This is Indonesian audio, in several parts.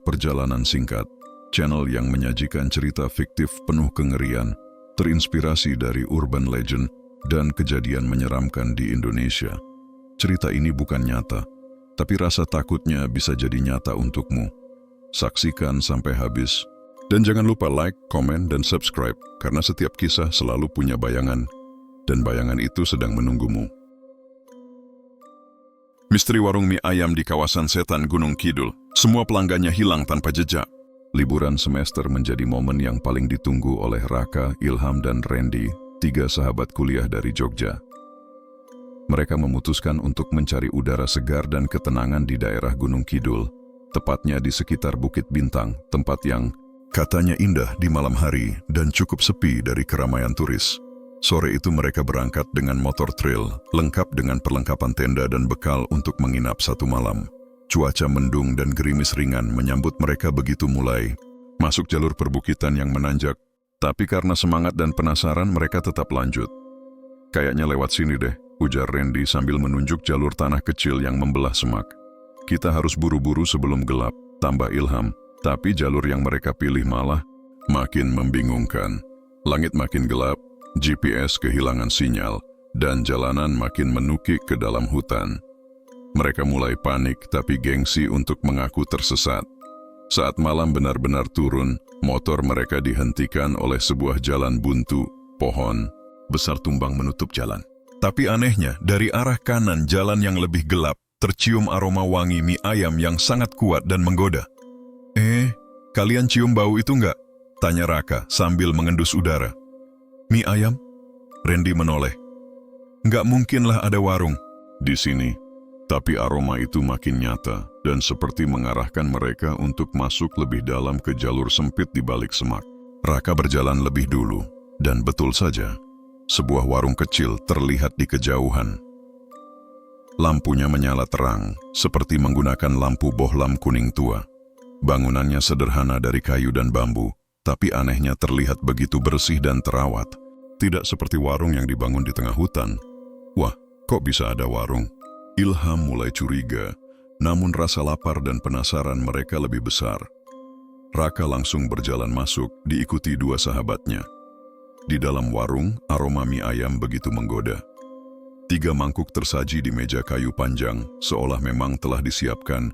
Perjalanan Singkat, channel yang menyajikan cerita fiktif penuh kengerian, terinspirasi dari urban legend dan kejadian menyeramkan di Indonesia. Cerita ini bukan nyata, tapi rasa takutnya bisa jadi nyata untukmu. Saksikan sampai habis. Dan jangan lupa like, komen, dan subscribe, karena setiap kisah selalu punya bayangan, dan bayangan itu sedang menunggumu. Misteri warung mie ayam di kawasan Setan Gunung Kidul. Semua pelanggannya hilang tanpa jejak. Liburan semester menjadi momen yang paling ditunggu oleh Raka, Ilham, dan Randy, 3 sahabat kuliah dari Jogja. Mereka memutuskan untuk mencari udara segar dan ketenangan di daerah Gunung Kidul, tepatnya di sekitar Bukit Bintang, tempat yang katanya indah di malam hari dan cukup sepi dari keramaian turis. Sore itu mereka berangkat dengan motor trail, lengkap dengan perlengkapan tenda dan bekal untuk menginap 1 malam. Cuaca mendung dan gerimis ringan menyambut mereka begitu mulai masuk jalur perbukitan yang menanjak. Tapi karena semangat dan penasaran mereka tetap lanjut. Kayaknya lewat sini deh, ujar Randy sambil menunjuk jalur tanah kecil yang membelah semak. Kita harus buru-buru sebelum gelap, tambah Ilham. Tapi jalur yang mereka pilih malah makin membingungkan. Langit makin gelap, GPS kehilangan sinyal, dan jalanan makin menukik ke dalam hutan. Mereka mulai panik tapi gengsi untuk mengaku tersesat. Saat malam benar-benar turun, motor mereka dihentikan oleh sebuah jalan buntu, pohon besar tumbang menutup jalan. Tapi anehnya, dari arah kanan jalan yang lebih gelap, tercium aroma wangi mie ayam yang sangat kuat dan menggoda. Kalian cium bau itu enggak? Tanya Raka sambil mengendus udara. Mie ayam? Randy menoleh. Enggak mungkinlah ada warung di sini. Tapi aroma itu makin nyata dan seperti mengarahkan mereka untuk masuk lebih dalam ke jalur sempit di balik semak. Raka berjalan lebih dulu, dan betul saja, sebuah warung kecil terlihat di kejauhan. Lampunya menyala terang, seperti menggunakan lampu bohlam kuning tua. Bangunannya sederhana dari kayu dan bambu, tapi anehnya terlihat begitu bersih dan terawat. Tidak seperti warung yang dibangun di tengah hutan. Wah, kok bisa ada warung? Ilham mulai curiga, namun rasa lapar dan penasaran mereka lebih besar. Raka langsung berjalan masuk, diikuti 2 sahabatnya. Di dalam warung, aroma mie ayam begitu menggoda. 3 mangkuk tersaji di meja kayu panjang, seolah memang telah disiapkan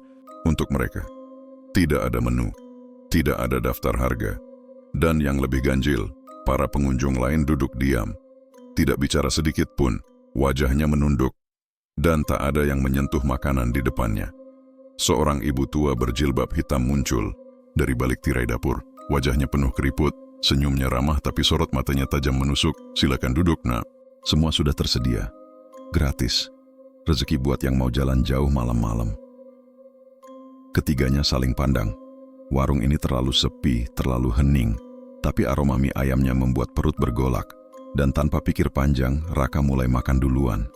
untuk mereka. Tidak ada menu, tidak ada daftar harga, dan yang lebih ganjil, para pengunjung lain duduk diam. Tidak bicara sedikit pun, wajahnya menunduk, dan tak ada yang menyentuh makanan di depannya. Seorang ibu tua berjilbab hitam muncul dari balik tirai dapur. Wajahnya penuh keriput, senyumnya ramah tapi sorot matanya tajam menusuk. Silakan duduk, nak. Semua sudah tersedia. Gratis. Rezeki buat yang mau jalan jauh malam-malam. Ketiganya saling pandang. Warung ini terlalu sepi, terlalu hening, tapi aroma mie ayamnya membuat perut bergolak. Dan tanpa pikir panjang, Raka mulai makan duluan.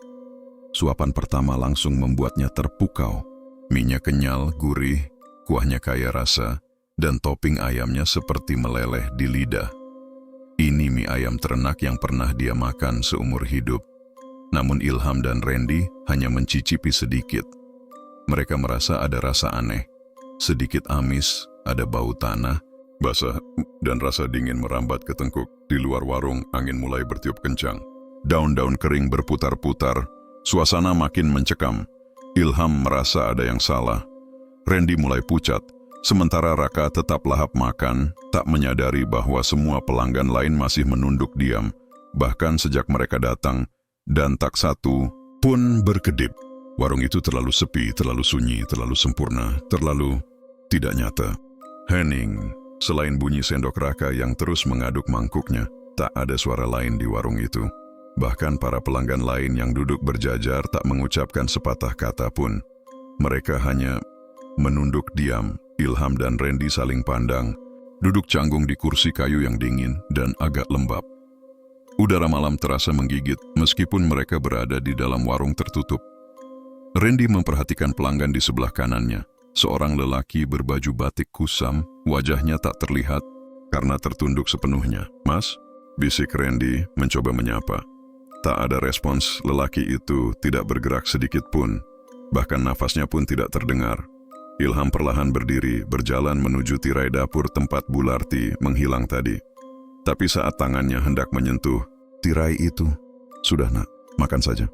Suapan pertama langsung membuatnya terpukau. Mie-nya kenyal, gurih, kuahnya kaya rasa, dan topping ayamnya seperti meleleh di lidah. Ini mie ayam ternak yang pernah dia makan seumur hidup. Namun Ilham dan Randy hanya mencicipi sedikit. Mereka merasa ada rasa aneh. Sedikit amis, ada bau tanah, basah, dan rasa dingin merambat ke tengkuk. Di luar warung, angin mulai bertiup kencang. Daun-daun kering berputar-putar, suasana makin mencekam. Ilham merasa ada yang salah. Randy mulai pucat, sementara Raka tetap lahap makan, tak menyadari bahwa semua pelanggan lain masih menunduk diam, bahkan sejak mereka datang, dan tak satu pun berkedip. Warung itu terlalu sepi, terlalu sunyi, terlalu sempurna, terlalu tidak nyata. Hening, selain bunyi sendok Raka yang terus mengaduk mangkuknya, tak ada suara lain di warung itu. Bahkan para pelanggan lain yang duduk berjajar tak mengucapkan sepatah kata pun. Mereka hanya menunduk diam. Ilham dan Randy saling pandang, duduk canggung di kursi kayu yang dingin dan agak lembab. Udara malam terasa menggigit meskipun mereka berada di dalam warung tertutup. Randy memperhatikan pelanggan di sebelah kanannya. Seorang lelaki berbaju batik kusam, wajahnya tak terlihat karena tertunduk sepenuhnya. "Mas?" bisik Randy mencoba menyapa. Tak ada respons, lelaki itu tidak bergerak sedikit pun. Bahkan nafasnya pun tidak terdengar. Ilham perlahan berdiri, berjalan menuju tirai dapur tempat Bu Larti menghilang tadi. Tapi saat tangannya hendak menyentuh tirai itu, "Sudah nak, makan saja."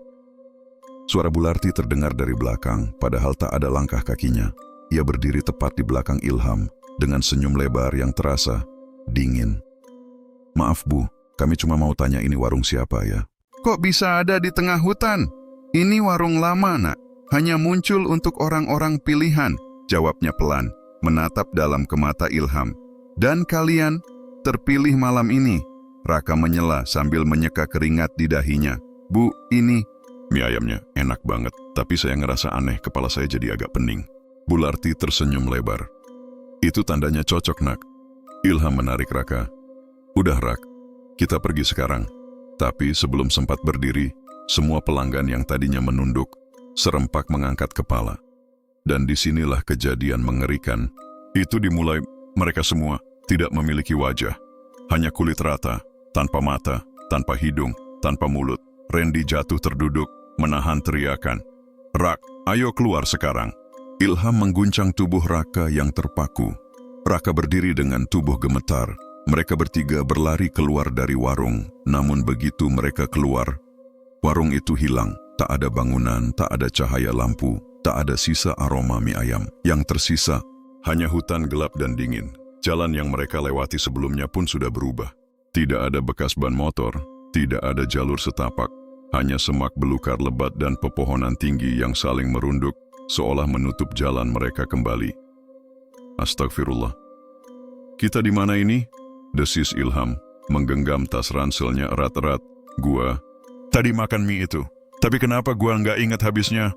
Suara Bu Larti terdengar dari belakang, padahal tak ada langkah kakinya. Ia berdiri tepat di belakang Ilham, dengan senyum lebar yang terasa dingin. "Maaf Bu, kami cuma mau tanya ini warung siapa ya?" "Kok bisa ada di tengah hutan? Ini warung lama nak, hanya muncul untuk orang-orang pilihan," jawabnya pelan, menatap dalam ke mata Ilham. "Dan kalian terpilih malam ini?" Raka menyela sambil menyeka keringat di dahinya. "Bu, ini..." "Mie ayamnya enak banget, tapi saya ngerasa aneh, kepala saya jadi agak pening." Bu Larti tersenyum lebar. "Itu tandanya cocok nak." Ilham menarik Raka. "Udah Rak, kita pergi sekarang." Tapi sebelum sempat berdiri, semua pelanggan yang tadinya menunduk serempak mengangkat kepala. Dan disinilah kejadian mengerikan. Itu dimulai, mereka semua tidak memiliki wajah. Hanya kulit rata, tanpa mata, tanpa hidung, tanpa mulut. Randy jatuh terduduk, menahan teriakan. "Rak, ayo keluar sekarang." Ilham mengguncang tubuh Raka yang terpaku. Raka berdiri dengan tubuh gemetar. Mereka bertiga berlari keluar dari warung. Namun begitu mereka keluar, warung itu hilang. Tak ada bangunan, tak ada cahaya lampu, tak ada sisa aroma mie ayam. Yang tersisa hanya hutan gelap dan dingin. Jalan yang mereka lewati sebelumnya pun sudah berubah. Tidak ada bekas ban motor, tidak ada jalur setapak. Hanya semak belukar lebat dan pepohonan tinggi yang saling merunduk, seolah menutup jalan mereka kembali. "Astagfirullah. Kita di mana ini?" desis Ilham, menggenggam tas ranselnya erat-erat. "Gua tadi makan mie itu, tapi kenapa gua nggak ingat habisnya?"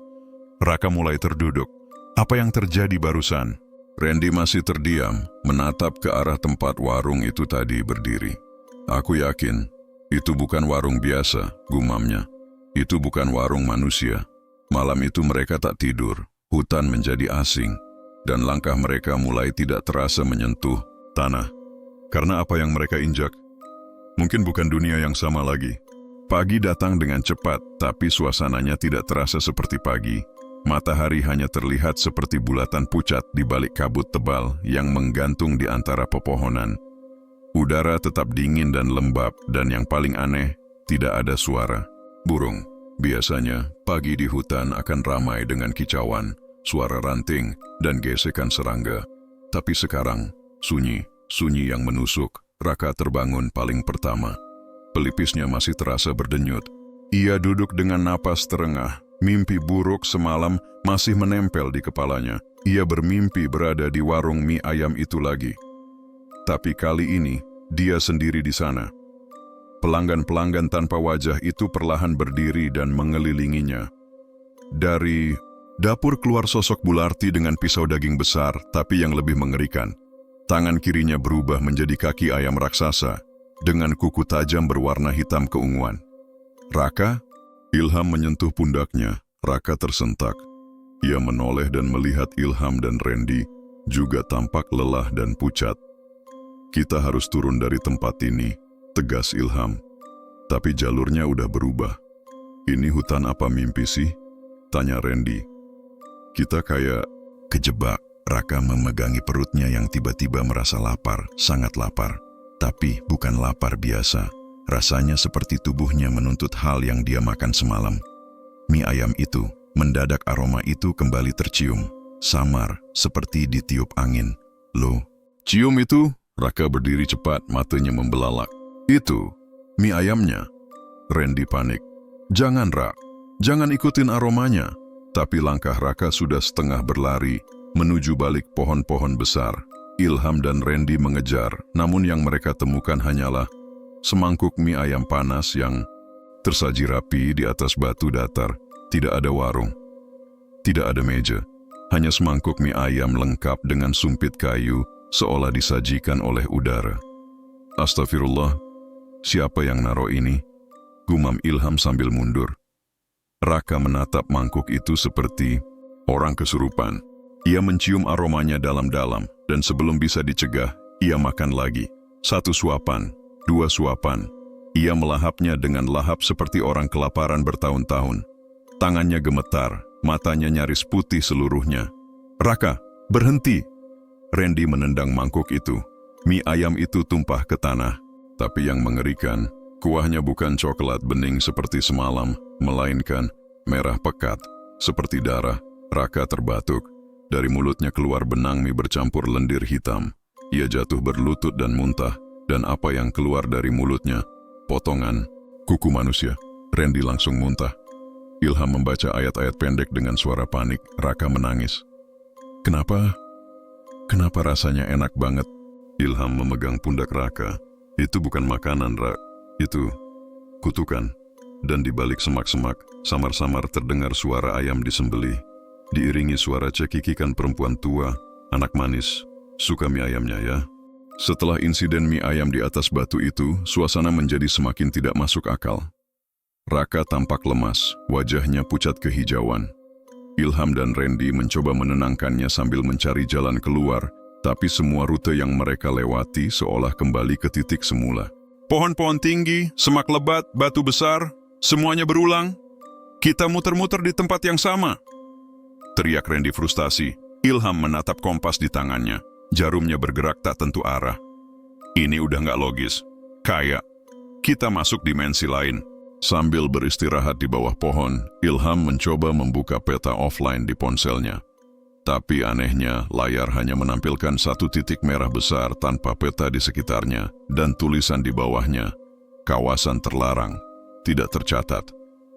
Raka mulai terduduk. "Apa yang terjadi barusan?" Randy masih terdiam, menatap ke arah tempat warung itu tadi berdiri. "Aku yakin itu bukan warung biasa," gumamnya. "Itu bukan warung manusia." Malam itu mereka tak tidur, hutan menjadi asing, dan langkah mereka mulai tidak terasa menyentuh tanah. Karena apa yang mereka injak, mungkin bukan dunia yang sama lagi. Pagi datang dengan cepat, tapi suasananya tidak terasa seperti pagi. Matahari hanya terlihat seperti bulatan pucat di balik kabut tebal yang menggantung di antara pepohonan. Udara tetap dingin dan lembab, dan yang paling aneh, tidak ada suara burung. Biasanya, pagi di hutan akan ramai dengan kicauan, suara ranting, dan gesekan serangga. Tapi sekarang, sunyi yang menusuk. Raka terbangun paling pertama. Pelipisnya masih terasa berdenyut. Ia duduk dengan napas terengah. Mimpi buruk semalam masih menempel di kepalanya. Ia bermimpi berada di warung mie ayam itu lagi. Tapi kali ini, dia sendiri di sana. Pelanggan-pelanggan tanpa wajah itu perlahan berdiri dan mengelilinginya. Dari dapur keluar sosok Bu Larti dengan pisau daging besar, tapi yang lebih mengerikan. Tangan kirinya berubah menjadi kaki ayam raksasa, dengan kuku tajam berwarna hitam keunguan. "Raka?" Ilham menyentuh pundaknya. Raka tersentak. Ia menoleh dan melihat Ilham dan Randy, juga tampak lelah dan pucat. "Kita harus turun dari tempat ini," tegas Ilham. "Tapi jalurnya udah berubah." "Ini hutan apa mimpi sih?" tanya Randy. "Kita kayak kejebak." Raka memegangi perutnya yang tiba-tiba merasa lapar, sangat lapar. Tapi bukan lapar biasa. Rasanya seperti tubuhnya menuntut hal yang dia makan semalam. Mie ayam itu, mendadak aroma itu kembali tercium. Samar, seperti ditiup angin. "Loh, cium itu?" Raka berdiri cepat, matanya membelalak. "Itu, mie ayamnya." Randy panik. "Jangan Rak, jangan ikutin aromanya." Tapi langkah Raka sudah setengah berlari, menuju balik pohon-pohon besar. Ilham dan Randy mengejar, namun yang mereka temukan hanyalah semangkuk mie ayam panas yang tersaji rapi di atas batu datar. Tidak ada warung, tidak ada meja, hanya semangkuk mie ayam lengkap dengan sumpit kayu, seolah disajikan oleh udara. "Astagfirullah, siapa yang naruh ini?" gumam Ilham sambil mundur. Raka menatap mangkuk itu seperti orang kesurupan. Ia mencium aromanya dalam-dalam, dan sebelum bisa dicegah, ia makan lagi. 1 suapan, 2 suapan. Ia melahapnya dengan lahap seperti orang kelaparan bertahun-tahun. Tangannya gemetar, matanya nyaris putih seluruhnya. "Raka, Berhenti! Randy menendang mangkuk itu. Mie ayam itu tumpah ke tanah. Tapi yang mengerikan, kuahnya bukan coklat bening seperti semalam, melainkan merah pekat, seperti darah. Raka terbatuk. Dari mulutnya keluar benang mie bercampur lendir hitam. Ia jatuh berlutut dan muntah. Dan apa yang keluar dari mulutnya? Potongan kuku manusia. Randy langsung muntah. Ilham membaca ayat-ayat pendek dengan suara panik. Raka menangis. Kenapa? Kenapa rasanya enak banget? Ilham memegang pundak Raka. Itu bukan makanan, Rak. Itu kutukan. Dan di balik semak-semak, samar-samar terdengar suara ayam disembelih. Diiringi suara cekikikan perempuan tua. Anak manis, suka mie ayamnya ya? Setelah insiden mie ayam di atas batu itu, suasana menjadi semakin tidak masuk akal. Raka tampak lemas, wajahnya pucat kehijauan. Ilham dan Randy mencoba menenangkannya sambil mencari jalan keluar, tapi semua rute yang mereka lewati seolah kembali ke titik semula. Pohon-pohon tinggi, semak lebat, batu besar, semuanya berulang. Kita muter-muter di tempat yang sama. Teriak Randy frustasi. Ilham menatap kompas di tangannya. Jarumnya bergerak tak tentu arah. Ini udah nggak logis. Kayak kita masuk dimensi lain. Sambil beristirahat di bawah pohon, Ilham mencoba membuka peta offline di ponselnya. Tapi anehnya, layar hanya menampilkan satu titik merah besar tanpa peta di sekitarnya, dan tulisan di bawahnya, kawasan terlarang, tidak tercatat.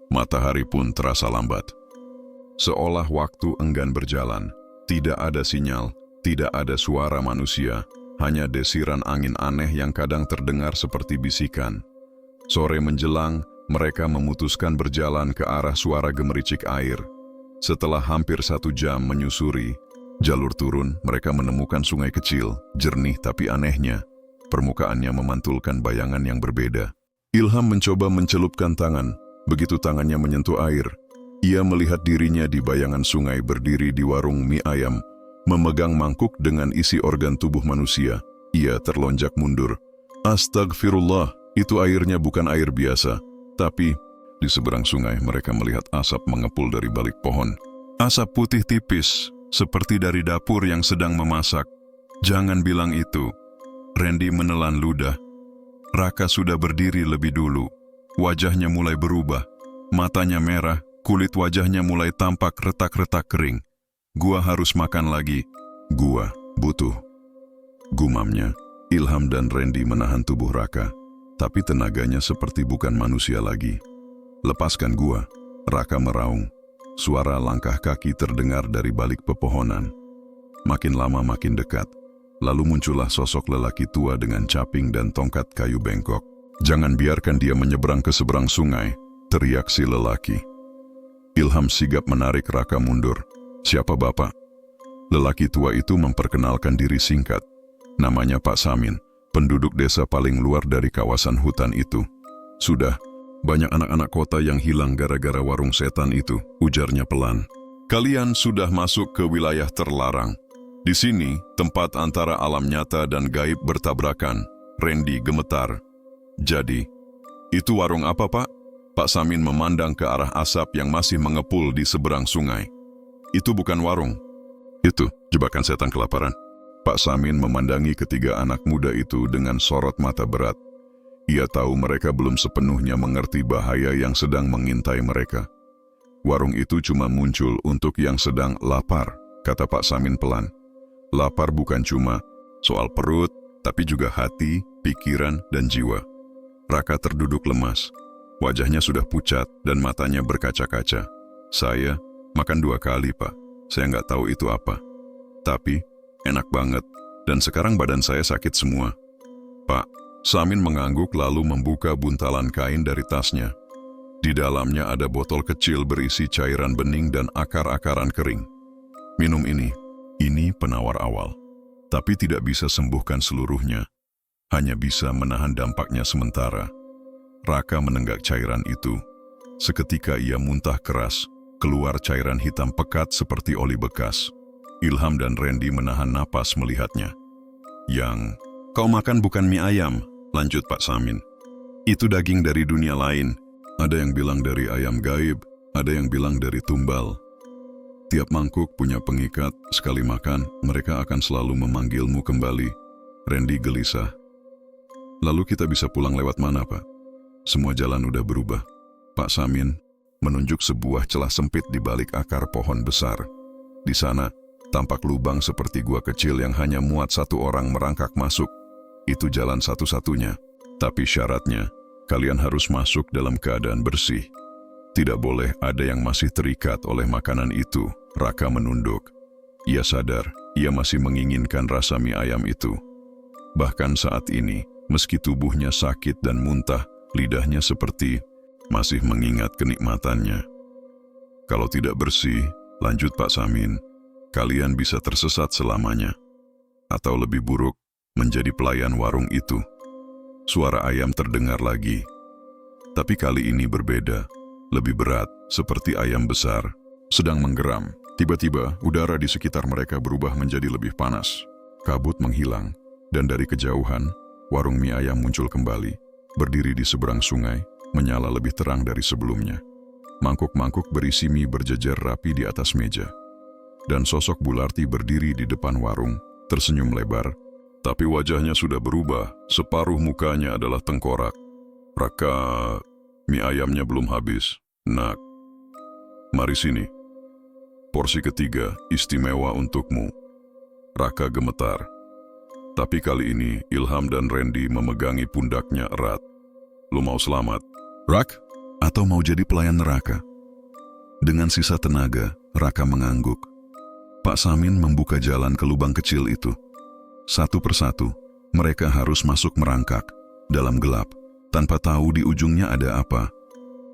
Matahari pun terasa lambat. Seolah waktu enggan berjalan, tidak ada sinyal, tidak ada suara manusia, hanya desiran angin aneh yang kadang terdengar seperti bisikan. Sore menjelang, mereka memutuskan berjalan ke arah suara gemericik air. Setelah hampir 1 jam menyusuri jalur turun, mereka menemukan sungai kecil, jernih tapi anehnya. Permukaannya memantulkan bayangan yang berbeda. Ilham mencoba mencelupkan tangan. Begitu tangannya menyentuh air, ia melihat dirinya di bayangan sungai berdiri di warung mie ayam, memegang mangkuk dengan isi organ tubuh manusia. Ia terlonjak mundur. Astagfirullah, itu airnya bukan air biasa. Tapi, di seberang sungai mereka melihat asap mengepul dari balik pohon. Asap putih tipis, seperti dari dapur yang sedang memasak. Jangan bilang itu. Randy menelan ludah. Raka sudah berdiri lebih dulu. Wajahnya mulai berubah. Matanya merah, kulit wajahnya mulai tampak retak-retak kering. Gua harus makan lagi. Gua butuh. Gumamnya, Ilham dan Randy menahan tubuh Raka. Tapi tenaganya seperti bukan manusia lagi. Lepaskan gua, Raka meraung. Suara langkah kaki terdengar dari balik pepohonan. Makin lama makin dekat. Lalu muncullah sosok lelaki tua dengan caping dan tongkat kayu bengkok. Jangan biarkan dia menyeberang ke seberang sungai, teriak si lelaki. Ilham sigap menarik Raka mundur. Siapa bapak? Lelaki tua itu memperkenalkan diri singkat. Namanya Pak Samin. Penduduk desa paling luar dari kawasan hutan itu. Sudah, banyak anak-anak kota yang hilang gara-gara warung setan itu, ujarnya pelan. Kalian sudah masuk ke wilayah terlarang. Di sini, tempat antara alam nyata dan gaib bertabrakan. Randy gemetar. Jadi, itu warung apa, Pak? Pak Samin memandang ke arah asap yang masih mengepul di seberang sungai. Itu bukan warung. Itu jebakan setan kelaparan. Pak Samin memandangi ketiga anak muda itu dengan sorot mata berat. Ia tahu mereka belum sepenuhnya mengerti bahaya yang sedang mengintai mereka. Warung itu cuma muncul untuk yang sedang lapar, kata Pak Samin pelan. Lapar bukan cuma soal perut, tapi juga hati, pikiran, dan jiwa. Raka terduduk lemas. Wajahnya sudah pucat dan matanya berkaca-kaca. Saya makan 2 kali, Pak. Saya nggak tahu itu apa. Tapi enak banget, dan sekarang badan saya sakit semua. Pak, Samin mengangguk lalu membuka buntalan kain dari tasnya. Di dalamnya ada botol kecil berisi cairan bening dan akar-akaran kering. Minum ini penawar awal. Tapi tidak bisa sembuhkan seluruhnya. Hanya bisa menahan dampaknya sementara. Raka menenggak cairan itu. Seketika ia muntah keras, keluar cairan hitam pekat seperti oli bekas. Ilham dan Randy menahan napas melihatnya. Yang kau makan bukan mie ayam, lanjut Pak Samin. Itu daging dari dunia lain. Ada yang bilang dari ayam gaib, ada yang bilang dari tumbal. Tiap mangkuk punya pengikat, sekali makan, mereka akan selalu memanggilmu kembali. Randy gelisah. Lalu kita bisa pulang lewat mana, Pak? Semua jalan udah berubah. Pak Samin menunjuk sebuah celah sempit di balik akar pohon besar. Di sana, tampak lubang seperti gua kecil yang hanya muat satu orang merangkak masuk. Itu jalan satu-satunya. Tapi syaratnya, kalian harus masuk dalam keadaan bersih. Tidak boleh ada yang masih terikat oleh makanan itu. Raka menunduk. Ia sadar, ia masih menginginkan rasa mie ayam itu. Bahkan saat ini, meski tubuhnya sakit dan muntah, lidahnya seperti masih mengingat kenikmatannya. Kalau tidak bersih, lanjut Pak Samin, kalian bisa tersesat selamanya. Atau lebih buruk, menjadi pelayan warung itu. Suara ayam terdengar lagi. Tapi kali ini berbeda. Lebih berat, seperti ayam besar, sedang menggeram. Tiba-tiba, udara di sekitar mereka berubah menjadi lebih panas. Kabut menghilang, dan dari kejauhan, warung mie ayam muncul kembali. Berdiri di seberang sungai, menyala lebih terang dari sebelumnya. Mangkuk-mangkuk berisi mie berjejer rapi di atas meja. Dan sosok Bularti berdiri di depan warung, tersenyum lebar. Tapi wajahnya sudah berubah, separuh mukanya adalah tengkorak. Raka, mie ayamnya belum habis. Nak, mari sini. Porsi ketiga istimewa untukmu. Raka gemetar. Tapi kali ini Ilham dan Randy memegangi pundaknya erat. Lu mau selamat, Rak? Atau mau jadi pelayan neraka? Dengan sisa tenaga, Raka mengangguk. Pak Samin membuka jalan ke lubang kecil itu. Satu persatu, mereka harus masuk merangkak, dalam gelap, tanpa tahu di ujungnya ada apa.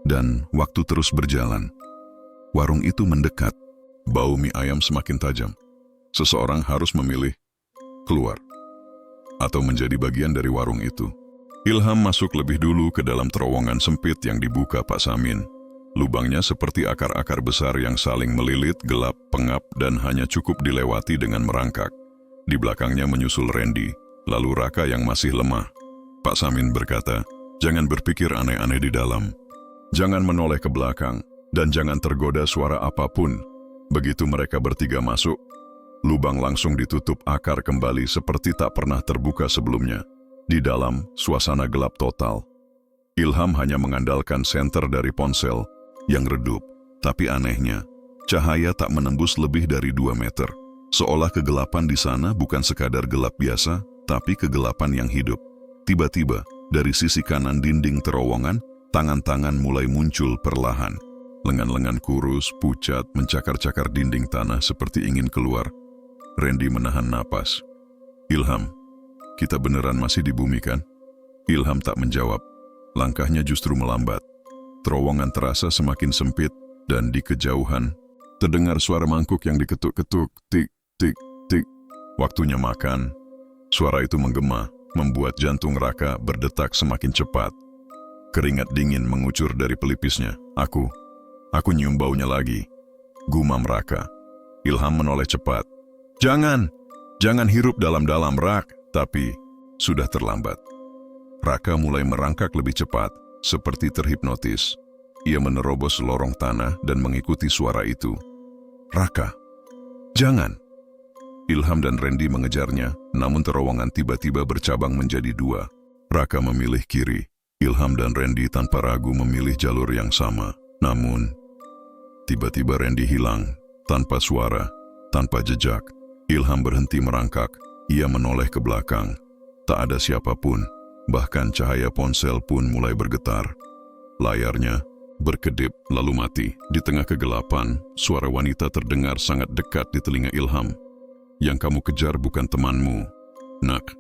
Dan waktu terus berjalan. Warung itu mendekat. Bau mie ayam semakin tajam. Seseorang harus memilih keluar atau menjadi bagian dari warung itu. Ilham masuk lebih dulu ke dalam terowongan sempit yang dibuka Pak Samin. Lubangnya seperti akar-akar besar yang saling melilit, gelap, pengap, dan hanya cukup dilewati dengan merangkak. Di belakangnya menyusul Randy, lalu Raka yang masih lemah. Pak Samin berkata, jangan berpikir aneh-aneh di dalam. Jangan menoleh ke belakang, dan jangan tergoda suara apapun. Begitu mereka bertiga masuk, lubang langsung ditutup akar kembali seperti tak pernah terbuka sebelumnya. Di dalam, suasana gelap total. Ilham hanya mengandalkan senter dari ponsel yang redup. Tapi anehnya, cahaya tak menembus lebih dari 2 meter. Seolah kegelapan di sana bukan sekadar gelap biasa, tapi kegelapan yang hidup. Tiba-tiba, dari sisi kanan dinding terowongan, tangan-tangan mulai muncul perlahan. Lengan-lengan kurus, pucat, mencakar-cakar dinding tanah seperti ingin keluar. Randy menahan napas. Ilham, kita beneran masih di bumi kan? Ilham tak menjawab. Langkahnya justru melambat. Terowongan terasa semakin sempit, dan di kejauhan, terdengar suara mangkuk yang diketuk-ketuk. Tik, tik, tik. Waktunya makan. Suara itu menggema, membuat jantung Raka berdetak semakin cepat. Keringat dingin mengucur dari pelipisnya. Aku nyium baunya lagi. Gumam Raka. Ilham menoleh cepat. Jangan hirup dalam-dalam, Rak. Tapi, sudah terlambat. Raka mulai merangkak lebih cepat, seperti terhipnotis. Ia menerobos lorong tanah dan mengikuti suara itu. Raka, jangan. Ilham dan Randy mengejarnya, namun terowongan tiba-tiba bercabang menjadi 2. Raka memilih kiri. Ilham dan Randy tanpa ragu memilih jalur yang sama. Namun, tiba-tiba Randy hilang, tanpa suara, tanpa jejak. Ilham berhenti merangkak. Ia menoleh ke belakang. Tak ada siapapun, bahkan cahaya ponsel pun mulai bergetar. Layarnya berkedip lalu mati. Di tengah kegelapan, suara wanita terdengar sangat dekat di telinga Ilham. Yang kamu kejar bukan temanmu, Nak.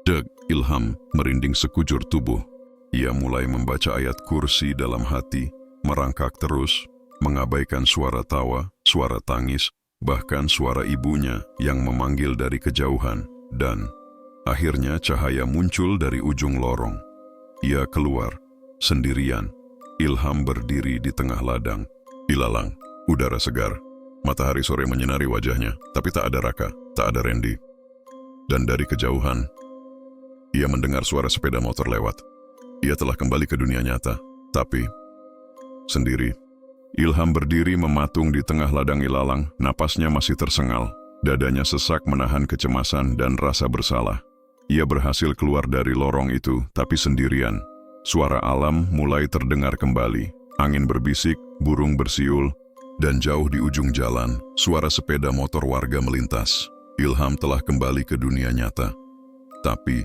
Deg, Ilham merinding sekujur tubuh. Ia mulai membaca ayat kursi dalam hati, merangkak terus, mengabaikan suara tawa, suara tangis, bahkan suara ibunya yang memanggil dari kejauhan. Dan akhirnya cahaya muncul dari ujung lorong. Ia keluar, sendirian. Ilham berdiri di tengah ladang. Ilalang, udara segar. Matahari sore menyinari wajahnya, tapi tak ada Raka, tak ada Randy. Dan dari kejauhan, ia mendengar suara sepeda motor lewat. Ia telah kembali ke dunia nyata, tapi sendiri. Ilham berdiri mematung di tengah ladang ilalang, napasnya masih tersengal. Dadanya sesak menahan kecemasan dan rasa bersalah. Ia berhasil keluar dari lorong itu, tapi sendirian. Suara alam mulai terdengar kembali. Angin berbisik, burung bersiul, dan jauh di ujung jalan, suara sepeda motor warga melintas. Ilham telah kembali ke dunia nyata. Tapi,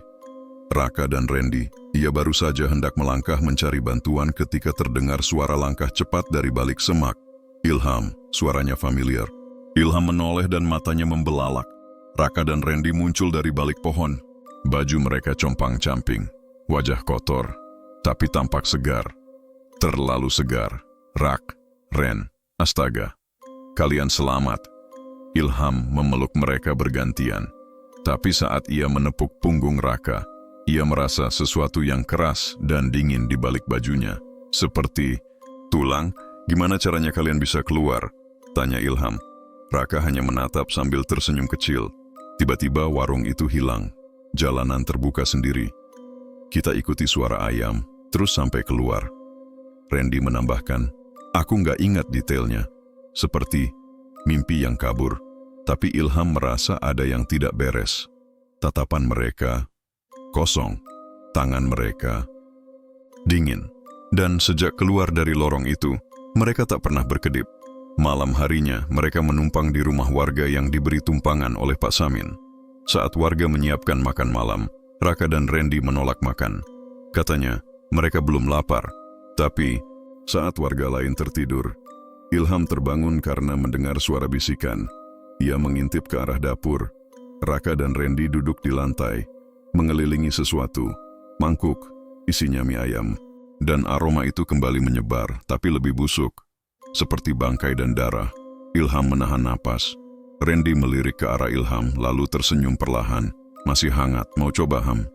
Raka dan Randy, ia baru saja hendak melangkah mencari bantuan ketika terdengar suara langkah cepat dari balik semak. Ilham, suaranya familiar. Ilham menoleh dan matanya membelalak. Raka dan Randy muncul dari balik pohon. Baju mereka compang-camping, wajah kotor, tapi tampak segar. Terlalu segar. Rak, Ren, astaga. Kalian selamat. Ilham memeluk mereka bergantian. Tapi saat ia menepuk punggung Raka, ia merasa sesuatu yang keras dan dingin di balik bajunya. Seperti, tulang, gimana caranya kalian bisa keluar? Tanya Ilham. Raka hanya menatap sambil tersenyum kecil. Tiba-tiba warung itu hilang. Jalanan terbuka sendiri. Kita ikuti suara ayam, terus sampai keluar. Randy menambahkan, aku nggak ingat detailnya. Seperti mimpi yang kabur. Tapi Ilham merasa ada yang tidak beres. Tatapan mereka kosong, tangan mereka dingin. Dan sejak keluar dari lorong itu, mereka tak pernah berkedip. Malam harinya, mereka menumpang di rumah warga yang diberi tumpangan oleh Pak Samin. Saat warga menyiapkan makan malam, Raka dan Randy menolak makan. Katanya, mereka belum lapar. Tapi, saat warga lain tertidur, Ilham terbangun karena mendengar suara bisikan. Ia mengintip ke arah dapur. Raka dan Randy duduk di lantai, mengelilingi sesuatu, mangkuk, isinya mie ayam, dan aroma itu kembali menyebar, tapi lebih busuk, seperti bangkai dan darah. Ilham menahan napas. Randy melirik ke arah Ilham, lalu tersenyum perlahan. Masih hangat, mau coba Ham?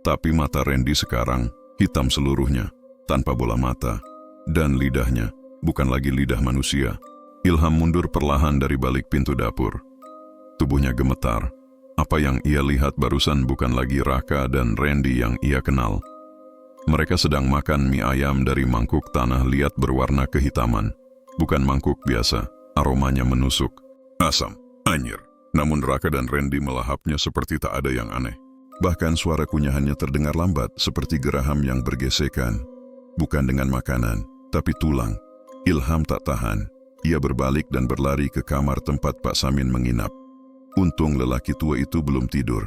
Tapi mata Randy sekarang hitam seluruhnya, tanpa bola mata, dan lidahnya bukan lagi lidah manusia. Ilham mundur perlahan dari balik pintu dapur. Tubuhnya gemetar. Apa yang ia lihat barusan bukan lagi Raka dan Randy yang ia kenal. Mereka sedang makan mie ayam dari mangkuk tanah liat berwarna kehitaman. Bukan mangkuk biasa, aromanya menusuk. Asam, anyir. Namun Raka dan Randy melahapnya seperti tak ada yang aneh. Bahkan suara kunyahannya terdengar lambat seperti geraham yang bergesekan. Bukan dengan makanan, tapi tulang. Ilham tak tahan. Ia berbalik dan berlari ke kamar tempat Pak Samin menginap. Untung lelaki tua itu belum tidur.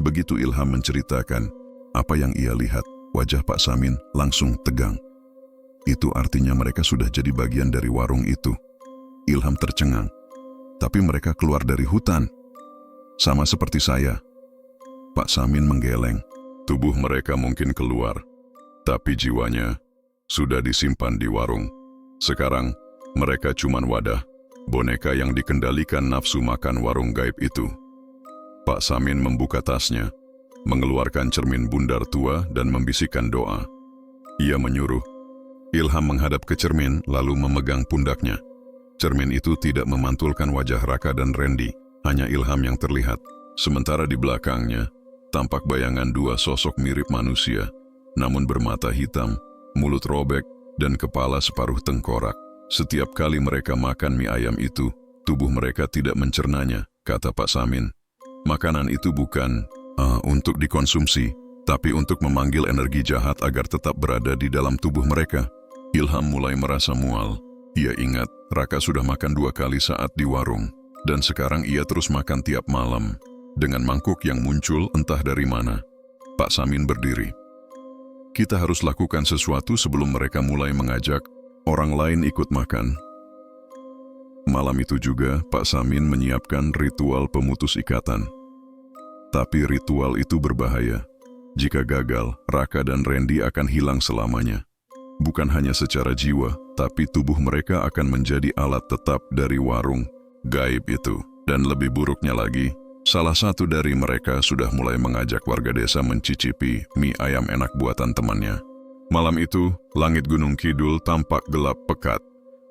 Begitu Ilham menceritakan apa yang ia lihat, wajah Pak Samin langsung tegang. Itu artinya mereka sudah jadi bagian dari warung itu. Ilham tercengang. Tapi mereka keluar dari hutan. Sama seperti saya. Pak Samin menggeleng. Tubuh mereka mungkin keluar, tapi jiwanya sudah disimpan di warung. Sekarang, mereka cuman wadah, boneka yang dikendalikan nafsu makan warung gaib itu. Pak Samin membuka tasnya, mengeluarkan cermin bundar tua dan membisikkan doa. Ia menyuruh. Ilham menghadap ke cermin lalu memegang pundaknya. Cermin itu tidak memantulkan wajah Raka dan Randy, hanya Ilham yang terlihat. Sementara di belakangnya, tampak bayangan dua sosok mirip manusia, namun bermata hitam, mulut robek, dan kepala separuh tengkorak. Setiap kali mereka makan mie ayam itu, tubuh mereka tidak mencernanya, kata Pak Samin. Makanan itu bukan untuk dikonsumsi, tapi untuk memanggil energi jahat agar tetap berada di dalam tubuh mereka. Ilham mulai merasa mual. Ia ingat Raka sudah makan 2 kali saat di warung, dan sekarang ia terus makan tiap malam, dengan mangkuk yang muncul entah dari mana. Pak Samin berdiri. Kita harus lakukan sesuatu sebelum mereka mulai mengajak orang lain ikut makan. Malam itu juga Pak Samin menyiapkan ritual pemutus ikatan. Tapi ritual itu berbahaya. Jika gagal, Raka dan Randy akan hilang selamanya. Bukan hanya secara jiwa, tapi tubuh mereka akan menjadi alat tetap dari warung gaib itu. Dan lebih buruknya lagi, salah satu dari mereka sudah mulai mengajak warga desa mencicipi mie ayam enak buatan temannya. Malam itu, langit Gunung Kidul tampak gelap pekat,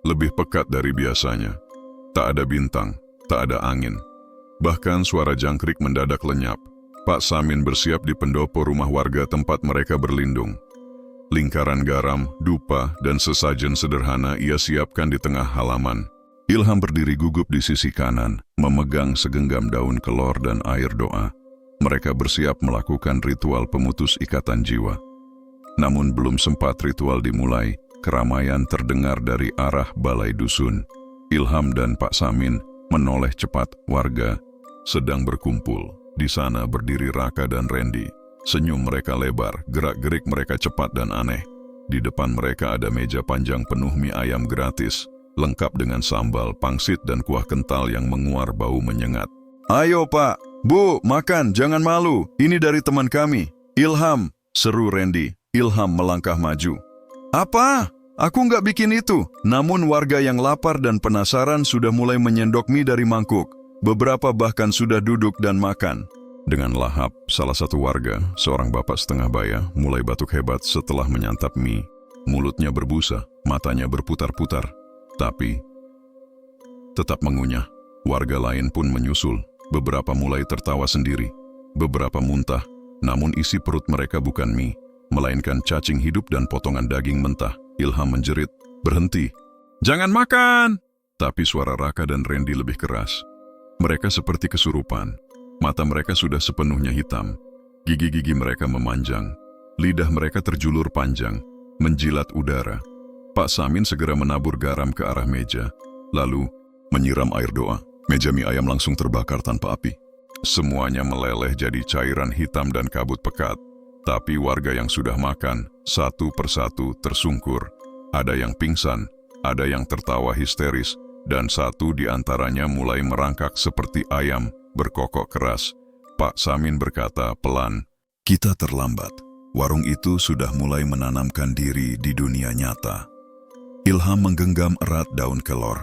lebih pekat dari biasanya. Tak ada bintang, tak ada angin. Bahkan suara jangkrik mendadak lenyap. Pak Samin bersiap di pendopo rumah warga tempat mereka berlindung. Lingkaran garam, dupa, dan sesajen sederhana ia siapkan di tengah halaman. Ilham berdiri gugup di sisi kanan, memegang segenggam daun kelor dan air doa. Mereka bersiap melakukan ritual pemutus ikatan jiwa. Namun belum sempat ritual dimulai, keramaian terdengar dari arah balai dusun. Ilham dan Pak Samin menoleh cepat. Warga sedang berkumpul. Di sana berdiri Raka dan Randy. Senyum mereka lebar, gerak-gerik mereka cepat dan aneh. Di depan mereka ada meja panjang penuh mie ayam gratis, lengkap dengan sambal, pangsit, dan kuah kental yang menguar bau menyengat. "Ayo Pak, Bu, makan, jangan malu. Ini dari teman kami, Ilham," seru Randy. Ilham melangkah maju. "Apa? Aku nggak bikin itu." Namun warga yang lapar dan penasaran sudah mulai menyendok mie dari mangkuk. Beberapa bahkan sudah duduk dan makan. Dengan lahap, salah satu warga, seorang bapak setengah baya, mulai batuk hebat setelah menyantap mie. Mulutnya berbusa, matanya berputar-putar. Tapi tetap mengunyah. Warga lain pun menyusul. Beberapa mulai tertawa sendiri. Beberapa muntah, namun isi perut mereka bukan mie, melainkan cacing hidup dan potongan daging mentah. Ilham menjerit, "Berhenti! Jangan makan!" Tapi suara Raka dan Randy lebih keras. Mereka seperti kesurupan. Mata mereka sudah sepenuhnya hitam. Gigi-gigi mereka memanjang. Lidah mereka terjulur panjang, menjilat udara. Pak Samin segera menabur garam ke arah meja, lalu menyiram air doa. Meja mie ayam langsung terbakar tanpa api. Semuanya meleleh jadi cairan hitam dan kabut pekat. Tapi warga yang sudah makan, satu persatu tersungkur. Ada yang pingsan, ada yang tertawa histeris, dan satu di antaranya mulai merangkak seperti ayam, berkokok keras. Pak Samin berkata pelan, "Kita terlambat. Warung itu sudah mulai menanamkan diri di dunia nyata." Ilham menggenggam erat daun kelor.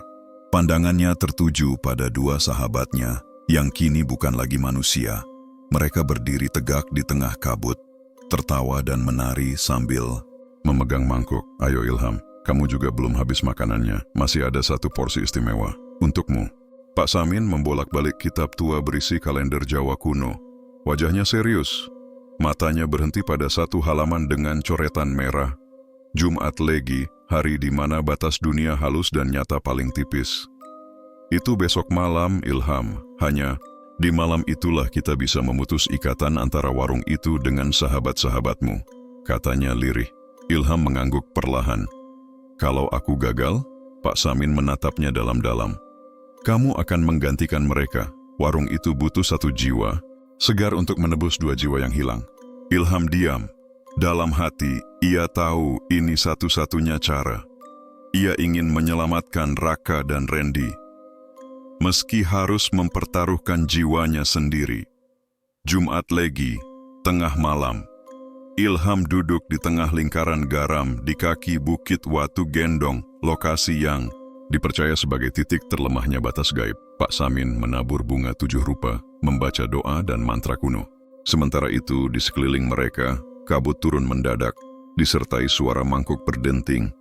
Pandangannya tertuju pada dua sahabatnya yang kini bukan lagi manusia. Mereka berdiri tegak di tengah kabut, tertawa dan menari sambil memegang mangkuk. "Ayo Ilham, kamu juga belum habis makanannya. Masih ada satu porsi istimewa untukmu." Pak Samin membolak-balik kitab tua berisi kalender Jawa kuno. Wajahnya serius. Matanya berhenti pada satu halaman dengan coretan merah. Jumat Legi, hari di mana batas dunia halus dan nyata paling tipis. "Itu besok malam, Ilham. Hanya di malam itulah kita bisa memutus ikatan antara warung itu dengan sahabat-sahabatmu," katanya lirih. Ilham mengangguk perlahan. "Kalau aku gagal?" Pak Samin menatapnya dalam-dalam. "Kamu akan menggantikan mereka. Warung itu butuh satu jiwa, segar untuk menebus dua jiwa yang hilang." Ilham diam. Dalam hati, ia tahu ini satu-satunya cara. Ia ingin menyelamatkan Raka dan Randy, meski harus mempertaruhkan jiwanya sendiri. Jumat Legi, tengah malam. Ilham duduk di tengah lingkaran garam di kaki Bukit Watu Gendong, lokasi yang dipercaya sebagai titik terlemahnya batas gaib. Pak Samin menabur bunga 7 rupa, membaca doa dan mantra kuno. Sementara itu, di sekeliling mereka, kabut turun mendadak, disertai suara mangkuk berdenting.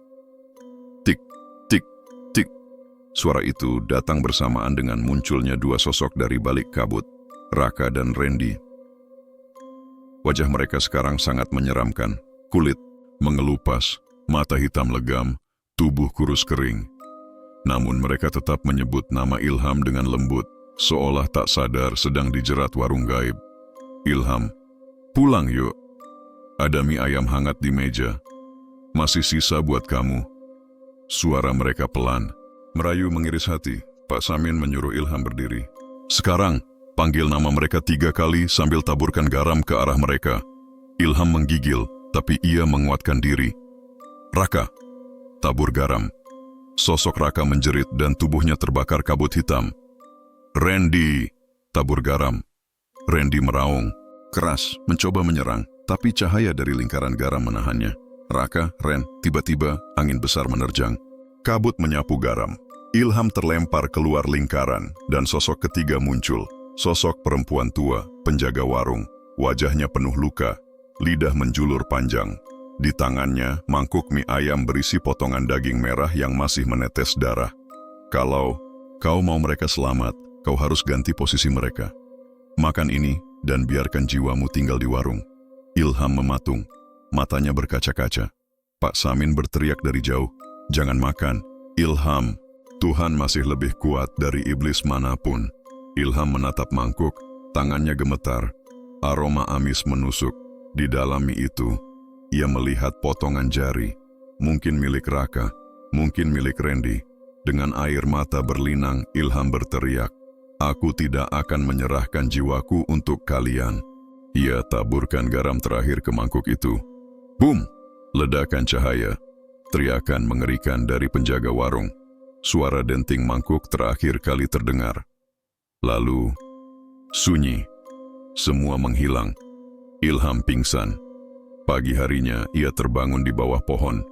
Tik, tik, tik. Suara itu datang bersamaan dengan munculnya dua sosok dari balik kabut, Raka dan Randy. Wajah mereka sekarang sangat menyeramkan. Kulit mengelupas, mata hitam legam, tubuh kurus kering. Namun mereka tetap menyebut nama Ilham dengan lembut, seolah tak sadar sedang dijerat warung gaib. "Ilham, pulang yuk. Ada mie ayam hangat di meja. Masih sisa buat kamu." Suara mereka pelan, merayu mengiris hati. Pak Samin menyuruh Ilham berdiri. "Sekarang, panggil nama mereka 3 kali sambil taburkan garam ke arah mereka." Ilham menggigil, tapi ia menguatkan diri. "Raka, tabur garam." Sosok Raka menjerit dan tubuhnya terbakar kabut hitam. "Randy, tabur garam." Randy meraung, keras, mencoba menyerang, tapi cahaya dari lingkaran garam menahannya. "Raka, Ren," tiba-tiba angin besar menerjang. Kabut menyapu garam. Ilham terlempar keluar lingkaran, dan sosok ketiga muncul. Sosok perempuan tua, penjaga warung. Wajahnya penuh luka, lidah menjulur panjang. Di tangannya, mangkuk mie ayam berisi potongan daging merah yang masih menetes darah. "Kalau kau mau mereka selamat, kau harus ganti posisi mereka. Makan ini, dan biarkan jiwamu tinggal di warung." Ilham mematung, matanya berkaca-kaca. Pak Samin berteriak dari jauh, "Jangan makan, Ilham. Tuhan masih lebih kuat dari iblis manapun." Ilham menatap mangkuk, tangannya gemetar. Aroma amis menusuk. Di dalam mie itu, ia melihat potongan jari. Mungkin milik Raka, mungkin milik Randy. Dengan air mata berlinang, Ilham berteriak, "Aku tidak akan menyerahkan jiwaku untuk kalian." Ia taburkan garam terakhir ke mangkuk itu. Boom! Ledakan cahaya. Teriakan mengerikan dari penjaga warung. Suara denting mangkuk terakhir kali terdengar. Lalu, sunyi. Semua menghilang. Ilham pingsan. Pagi harinya, ia terbangun di bawah pohon.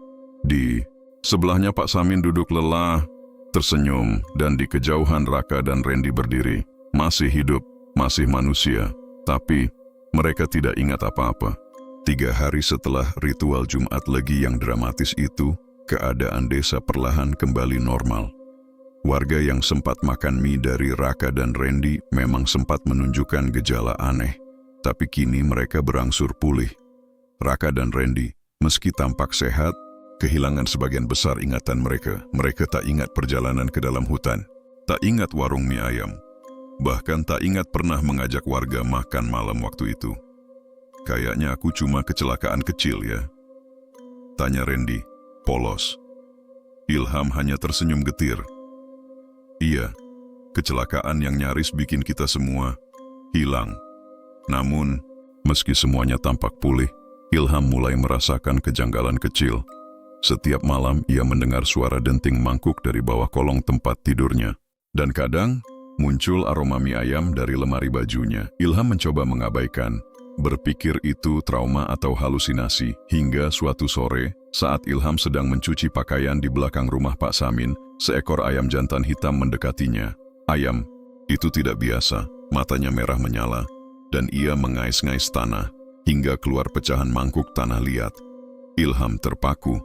Di sebelahnya Pak Samin duduk lelah, tersenyum, dan di kejauhan Raka dan Randy berdiri. Masih hidup, masih manusia, tapi mereka tidak ingat apa-apa. 3 hari setelah ritual Jumat Legi yang dramatis itu, keadaan desa perlahan kembali normal. Warga yang sempat makan mie dari Raka dan Randy memang sempat menunjukkan gejala aneh, tapi kini mereka berangsur pulih. Raka dan Randy, meski tampak sehat, kehilangan sebagian besar ingatan mereka. Mereka tak ingat perjalanan ke dalam hutan, tak ingat warung mie ayam, bahkan tak ingat pernah mengajak warga makan malam waktu itu. "Kayaknya aku cuma kecelakaan kecil ya?" tanya Randy, polos. Ilham hanya tersenyum getir. "Iya, kecelakaan yang nyaris bikin kita semua hilang." Namun, meski semuanya tampak pulih, Ilham mulai merasakan kejanggalan kecil. Setiap malam ia mendengar suara denting mangkuk dari bawah kolong tempat tidurnya. Dan kadang, muncul aroma mie ayam dari lemari bajunya. Ilham mencoba mengabaikan, berpikir itu trauma atau halusinasi, hingga suatu sore, saat Ilham sedang mencuci pakaian di belakang rumah Pak Samin, seekor ayam jantan hitam mendekatinya. Ayam itu tidak biasa, matanya merah menyala, dan ia mengais-ngais tanah, hingga keluar pecahan mangkuk tanah liat. Ilham terpaku,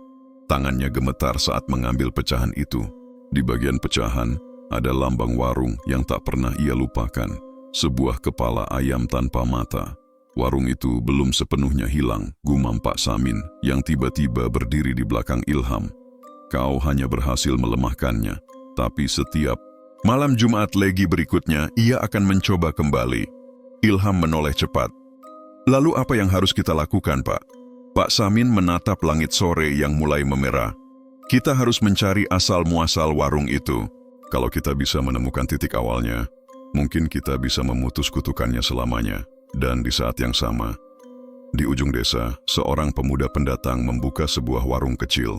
tangannya gemetar saat mengambil pecahan itu. Di bagian pecahan, ada lambang warung yang tak pernah ia lupakan, sebuah kepala ayam tanpa mata. Warung itu belum sepenuhnya hilang, gumam Pak Samin yang tiba-tiba berdiri di belakang Ilham. "Kau hanya berhasil melemahkannya, tapi setiap malam Jumat Legi berikutnya, ia akan mencoba kembali." Ilham menoleh cepat. "Lalu apa yang harus kita lakukan, Pak?" Pak Samin menatap langit sore yang mulai memerah. "Kita harus mencari asal-muasal warung itu. Kalau kita bisa menemukan titik awalnya, mungkin kita bisa memutus kutukannya selamanya." Dan di saat yang sama, di ujung desa, seorang pemuda pendatang membuka sebuah warung kecil.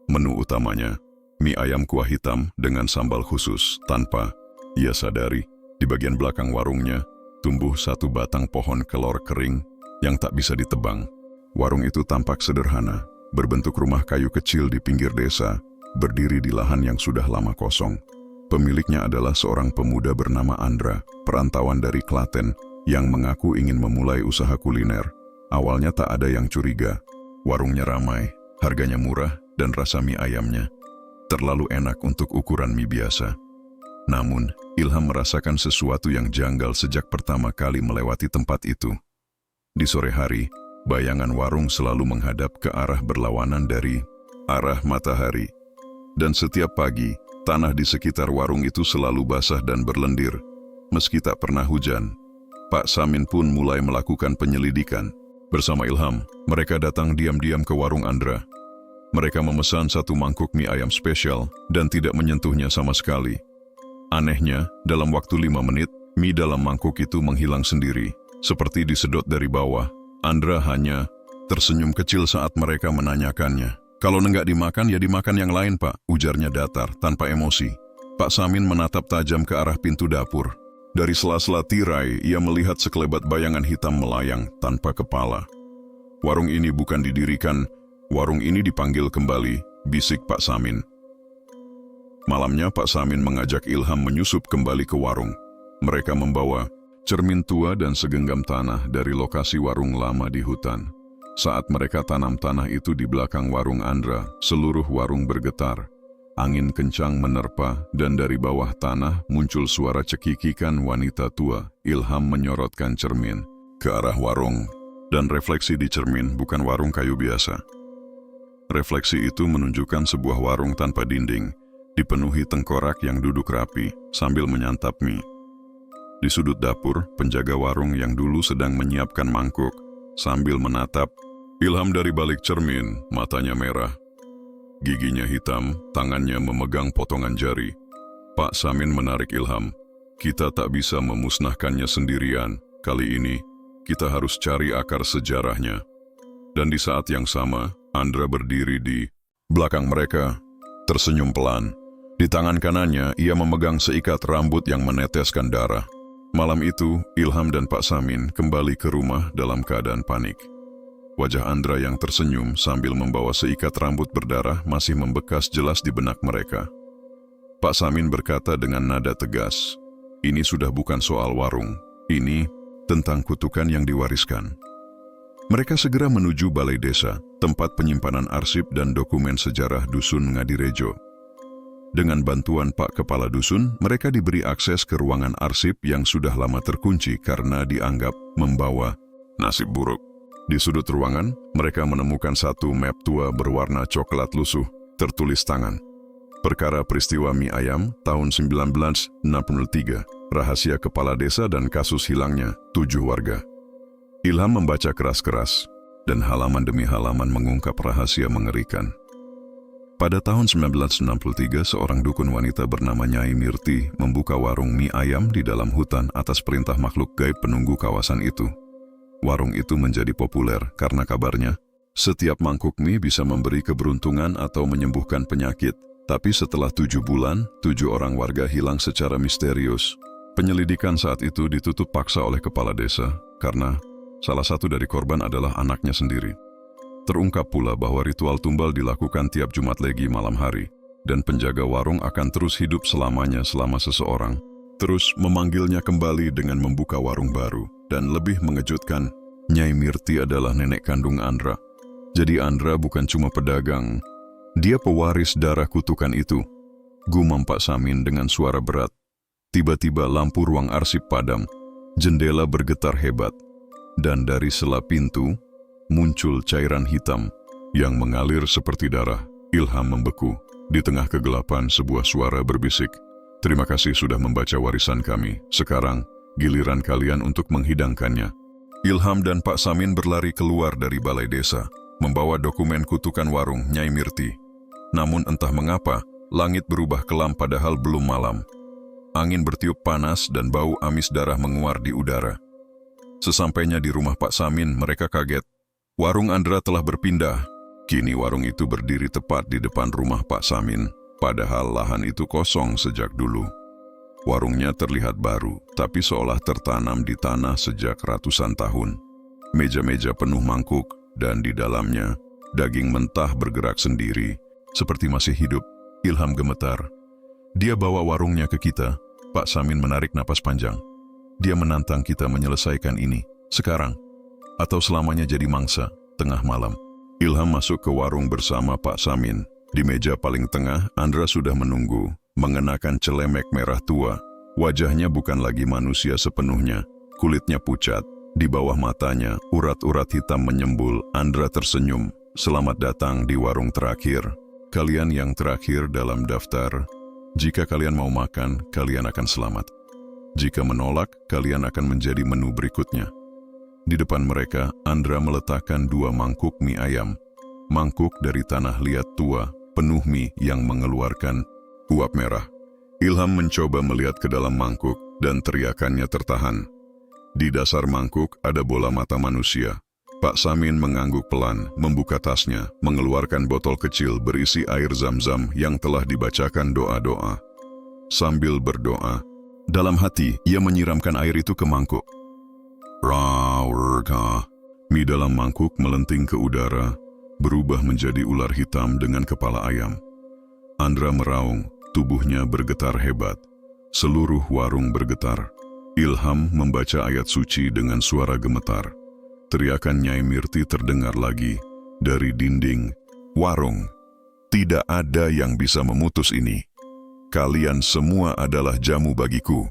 Menu utamanya, mie ayam kuah hitam dengan sambal khusus. Tanpa ia sadari, di bagian belakang warungnya, tumbuh satu batang pohon kelor kering yang tak bisa ditebang. Warung itu tampak sederhana, berbentuk rumah kayu kecil di pinggir desa, berdiri di lahan yang sudah lama kosong. Pemiliknya adalah seorang pemuda bernama Andra, perantauan dari Klaten, yang mengaku ingin memulai usaha kuliner. Awalnya tak ada yang curiga. Warungnya ramai, harganya murah, dan rasa mie ayamnya terlalu enak untuk ukuran mie biasa. Namun, Ilham merasakan sesuatu yang janggal sejak pertama kali melewati tempat itu. Di sore hari, bayangan warung selalu menghadap ke arah berlawanan dari arah matahari. Dan setiap pagi, tanah di sekitar warung itu selalu basah dan berlendir. Meski tak pernah hujan, Pak Samin pun mulai melakukan penyelidikan. Bersama Ilham, mereka datang diam-diam ke warung Andra. Mereka memesan satu mangkuk mie ayam spesial dan tidak menyentuhnya sama sekali. Anehnya, dalam waktu 5 menit, mie dalam mangkuk itu menghilang sendiri, seperti disedot dari bawah. Andra hanya tersenyum kecil saat mereka menanyakannya. "Kalau nenggak dimakan, ya dimakan yang lain, Pak," ujarnya datar, tanpa emosi. Pak Samin menatap tajam ke arah pintu dapur. Dari sela-sela tirai, ia melihat sekelebat bayangan hitam melayang tanpa kepala. "Warung ini bukan didirikan, warung ini dipanggil kembali," bisik Pak Samin. Malamnya Pak Samin mengajak Ilham menyusup kembali ke warung. Mereka membawa cermin tua dan segenggam tanah dari lokasi warung lama di hutan. Saat mereka tanam tanah itu di belakang warung Andra, seluruh warung bergetar. Angin kencang menerpa dan dari bawah tanah muncul suara cekikikan wanita tua. Ilham menyorotkan cermin ke arah warung dan refleksi di cermin bukan warung kayu biasa. Refleksi itu menunjukkan sebuah warung tanpa dinding, dipenuhi tengkorak yang duduk rapi sambil menyantap mie. Di sudut dapur, penjaga warung yang dulu sedang menyiapkan mangkuk sambil menatap Ilham dari balik cermin, matanya merah. Giginya hitam, tangannya memegang potongan jari. Pak Samin menarik Ilham. Kita tak bisa memusnahkannya sendirian. Kali ini, kita harus cari akar sejarahnya. Dan di saat yang sama, Andra berdiri di belakang mereka, tersenyum pelan. Di tangan kanannya, ia memegang seikat rambut yang meneteskan darah. Malam itu, Ilham dan Pak Samin kembali ke rumah dalam keadaan panik. Wajah Andra yang tersenyum sambil membawa seikat rambut berdarah masih membekas jelas di benak mereka. Pak Samin berkata dengan nada tegas, "Ini sudah bukan soal warung, ini tentang kutukan yang diwariskan." Mereka segera menuju balai desa, tempat penyimpanan arsip dan dokumen sejarah Dusun Ngadirejo. Dengan bantuan Pak Kepala Dusun, mereka diberi akses ke ruangan arsip yang sudah lama terkunci karena dianggap membawa nasib buruk. Di sudut ruangan, mereka menemukan satu map tua berwarna coklat lusuh, tertulis tangan. Perkara peristiwa mie ayam tahun 1963, rahasia kepala desa dan kasus hilangnya 7 warga. Ilham membaca keras-keras, dan halaman demi halaman mengungkap rahasia mengerikan. Pada tahun 1963, seorang dukun wanita bernama Nyai Mirti membuka warung mie ayam di dalam hutan atas perintah makhluk gaib penunggu kawasan itu. Warung itu menjadi populer karena kabarnya, setiap mangkuk mie bisa memberi keberuntungan atau menyembuhkan penyakit. Tapi setelah 7 bulan, 7 orang warga hilang secara misterius. Penyelidikan saat itu ditutup paksa oleh kepala desa, karena salah satu dari korban adalah anaknya sendiri. Terungkap pula bahwa ritual tumbal dilakukan tiap Jumat Legi malam hari, dan penjaga warung akan terus hidup selamanya selama seseorang terus memanggilnya kembali dengan membuka warung baru. Dan lebih mengejutkan, Nyai Mirti adalah nenek kandung Andra. Jadi Andra bukan cuma pedagang, dia pewaris darah kutukan itu. Gumam Pak Samin dengan suara berat. Tiba-tiba lampu ruang arsip padam, jendela bergetar hebat, dan dari sela pintu muncul cairan hitam yang mengalir seperti darah. Ilham membeku. Di tengah kegelapan sebuah suara berbisik, "Terima kasih sudah membaca warisan kami. Sekarang giliran kalian untuk menghidangkannya." Ilham dan Pak Samin berlari keluar dari balai desa, membawa dokumen kutukan warung Nyai Mirti. Namun entah mengapa, langit berubah kelam padahal belum malam. Angin bertiup panas dan bau amis darah menguar di udara. Sesampainya di rumah Pak Samin, mereka kaget. Warung Andra telah berpindah. Kini warung itu berdiri tepat di depan rumah Pak Samin, padahal lahan itu kosong sejak dulu. Warungnya terlihat baru, tapi seolah tertanam di tanah sejak ratusan tahun. Meja-meja penuh mangkuk, dan di dalamnya, daging mentah bergerak sendiri, seperti masih hidup. Ilham gemetar. Dia bawa warungnya ke kita. Pak Samin menarik napas panjang. Dia menantang kita menyelesaikan ini, sekarang, atau selamanya jadi mangsa, tengah malam. Ilham masuk ke warung bersama Pak Samin. Di meja paling tengah, Andra sudah menunggu, mengenakan celemek merah tua. Wajahnya bukan lagi manusia sepenuhnya, kulitnya pucat. Di bawah matanya, urat-urat hitam menyembul. Andra tersenyum. "Selamat datang di warung terakhir. Kalian yang terakhir dalam daftar. Jika kalian mau makan, kalian akan selamat. Jika menolak, kalian akan menjadi menu berikutnya." Di depan mereka, Andra meletakkan 2 mangkuk mie ayam. Mangkuk dari tanah liat tua, penuh mie yang mengeluarkan uap merah. Ilham mencoba melihat ke dalam mangkuk dan teriakannya tertahan. Di dasar mangkuk ada bola mata manusia. Pak Samin mengangguk pelan, membuka tasnya, mengeluarkan botol kecil berisi air zam-zam yang telah dibacakan doa-doa. Sambil berdoa, dalam hati ia menyiramkan air itu ke mangkuk. Raurka. Mie dalam mangkuk melenting ke udara, berubah menjadi ular hitam dengan kepala ayam. Andra meraung, tubuhnya bergetar hebat. Seluruh warung bergetar. Ilham membaca ayat suci dengan suara gemetar. Teriakan Nyai Mirti terdengar lagi dari dinding warung. "Tidak ada yang bisa memutus ini. Kalian semua adalah jamu bagiku."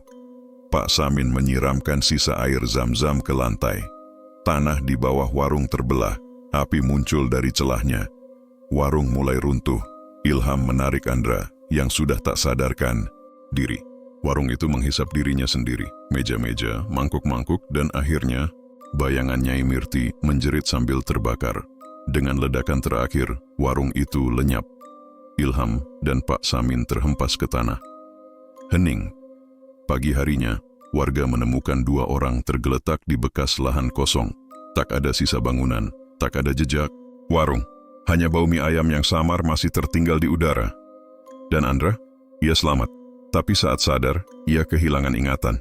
Pak Samin menyiramkan sisa air zam-zam ke lantai. Tanah di bawah warung terbelah, api muncul dari celahnya. warung mulai runtuh. Ilham menarik Andra yang sudah tak sadarkan diri. Warung itu menghisap dirinya sendiri, meja-meja, mangkuk-mangkuk, dan akhirnya bayangan Nyai Mirti menjerit sambil terbakar. Dengan ledakan terakhir, warung itu lenyap. Ilham dan Pak Samin terhempas ke tanah. Hening. Pagi harinya, warga menemukan 2 orang tergeletak di bekas lahan kosong. Tak ada sisa bangunan, tak ada jejak warung. Hanya bau mie ayam yang samar masih tertinggal di udara. Dan Andra, ia selamat. Tapi saat sadar, ia kehilangan ingatan.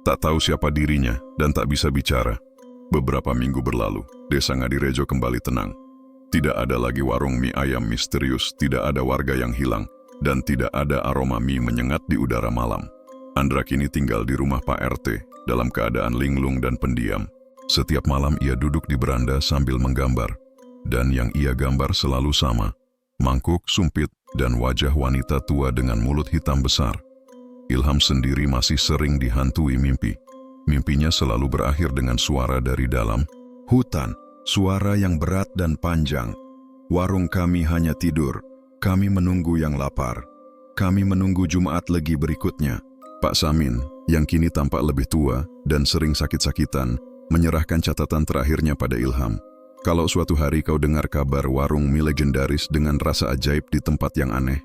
Tak tahu siapa dirinya dan tak bisa bicara. Beberapa minggu berlalu, desa Ngadirejo kembali tenang. Tidak ada lagi warung mie ayam misterius, tidak ada warga yang hilang, dan tidak ada aroma mie menyengat di udara malam. Andra kini tinggal di rumah Pak RT, dalam keadaan linglung dan pendiam. Setiap malam ia duduk di beranda sambil menggambar. Dan yang ia gambar selalu sama, mangkuk, sumpit, dan wajah wanita tua dengan mulut hitam besar. Ilham sendiri masih sering dihantui mimpi. Mimpinya selalu berakhir dengan suara dari dalam hutan, suara yang berat dan panjang. Warung kami hanya tidur, kami menunggu yang lapar. Kami menunggu Jumat Legi berikutnya. Pak Samin, yang kini tampak lebih tua dan sering sakit-sakitan, menyerahkan catatan terakhirnya pada Ilham. Kalau suatu hari kau dengar kabar warung mie legendaris dengan rasa ajaib di tempat yang aneh,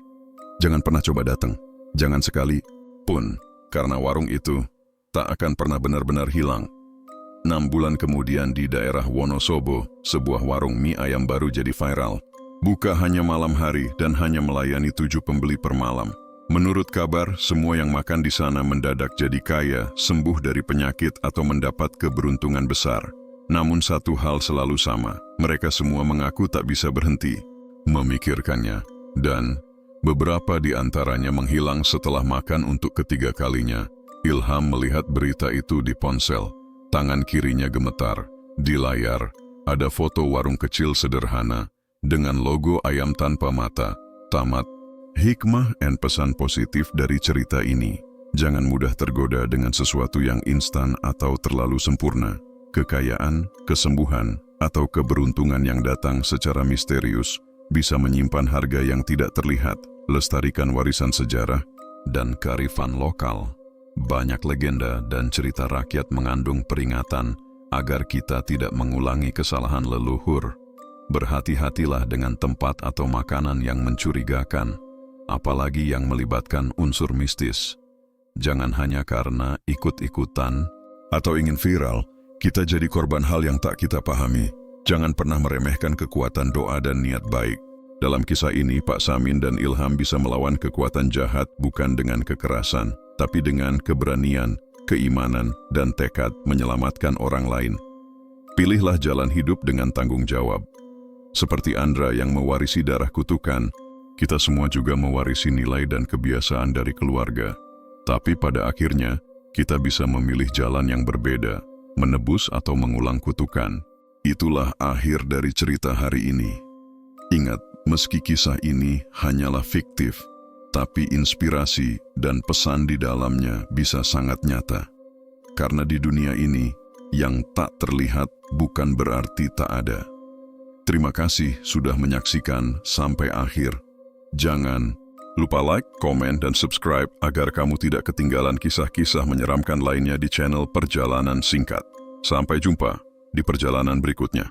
jangan pernah coba datang. Jangan sekali pun, karena warung itu tak akan pernah benar-benar hilang. 6 bulan kemudian di daerah Wonosobo, sebuah warung mie ayam baru jadi viral. Buka hanya malam hari dan hanya melayani 7 pembeli per malam. Menurut kabar, semua yang makan di sana mendadak jadi kaya, sembuh dari penyakit atau mendapat keberuntungan besar. Namun satu hal selalu sama, mereka semua mengaku tak bisa berhenti memikirkannya, dan beberapa di antaranya menghilang setelah makan untuk ketiga kalinya. Ilham melihat berita itu di ponsel. Tangan kirinya gemetar. Di layar, ada foto warung kecil sederhana dengan logo ayam tanpa mata. Tamat. Hikmah dan pesan positif dari cerita ini. Jangan mudah tergoda dengan sesuatu yang instan atau terlalu sempurna. Kekayaan, kesembuhan, atau keberuntungan yang datang secara misterius bisa menyimpan harga yang tidak terlihat. Lestarikan warisan sejarah dan kearifan lokal. Banyak legenda dan cerita rakyat mengandung peringatan agar kita tidak mengulangi kesalahan leluhur. Berhati-hatilah dengan tempat atau makanan yang mencurigakan, apalagi yang melibatkan unsur mistis. Jangan hanya karena ikut-ikutan atau ingin viral, kita jadi korban hal yang tak kita pahami. Jangan pernah meremehkan kekuatan doa dan niat baik. Dalam kisah ini, Pak Samin dan Ilham bisa melawan kekuatan jahat bukan dengan kekerasan, tapi dengan keberanian, keimanan, dan tekad menyelamatkan orang lain. Pilihlah jalan hidup dengan tanggung jawab. Seperti Andra yang mewarisi darah kutukan, kita semua juga mewarisi nilai dan kebiasaan dari keluarga. Tapi pada akhirnya, kita bisa memilih jalan yang berbeda, menebus atau mengulang kutukan. Itulah akhir dari cerita hari ini. Ingat, meski kisah ini hanyalah fiktif, tapi inspirasi dan pesan di dalamnya bisa sangat nyata. Karena di dunia ini, yang tak terlihat bukan berarti tak ada. Terima kasih sudah menyaksikan sampai akhir. Jangan lupa like, komen, dan subscribe agar kamu tidak ketinggalan kisah-kisah menyeramkan lainnya di channel Perjalanan Singkat. Sampai jumpa di perjalanan berikutnya.